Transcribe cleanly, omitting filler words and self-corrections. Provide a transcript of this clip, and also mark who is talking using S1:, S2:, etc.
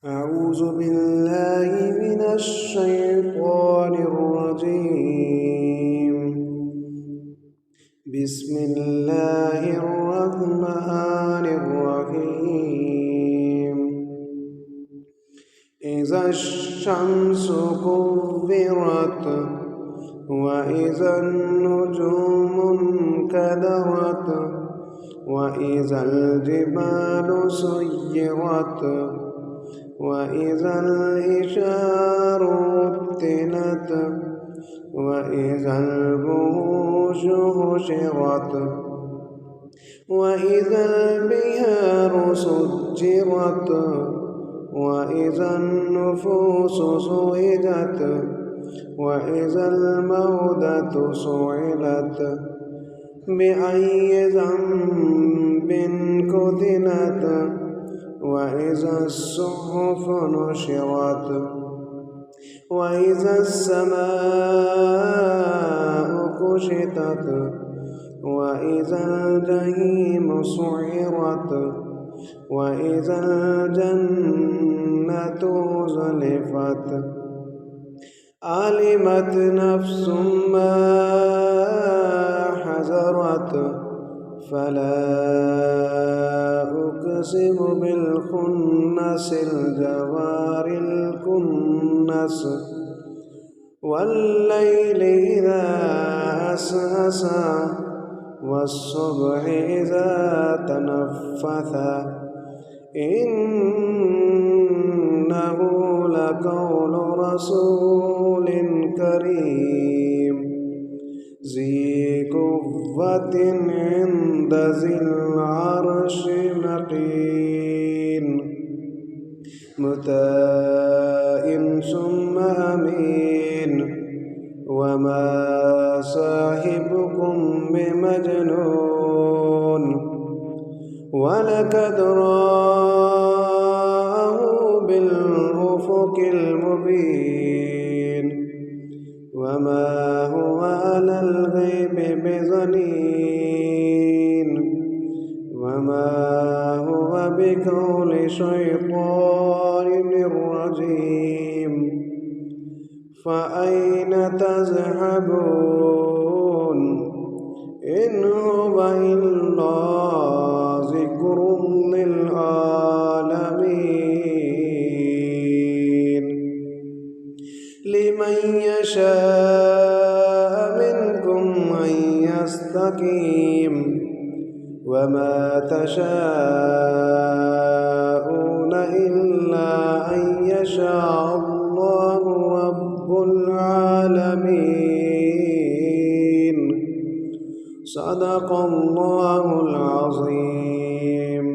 S1: أعوذ بالله من الشيطان الرجيم. بسم الله الرحمن الرحيم. إذا الشمس كورت وإذا النجوم انكدرت وإذا الجبال سيرت وإذا العشار عطلت وإذا الوحوش حشرت وإذا البحار سجرت وإذا النفوس زوجت وإذا الموءودة سئلت بأي ذنب قتلت وإذا الصحف نشرت وإذا السماء كشطت وإذا الجحيم سعرت وإذا الجنة أزلفت علمت نفس ما حذرت فلا أقسم بالخنس الجوار الكنس والليل إذا عسعس والصبح إذا تنفث إنه لقول رسول كريم ذي قوة عند ذي العرش مكين مطاع ثم أمين وما صاحبكم بمجنون ولقد رآه بالأفق المبين وما هو على الغيب بضنين وما هو بقول شيطان رجيم فأين تذهبون إن هو إلا ذكر للعالمين لمن يشاء منكم أن يستقيم وما تشاءون إلا أن يشاء الله رب العالمين صدق الله العظيم.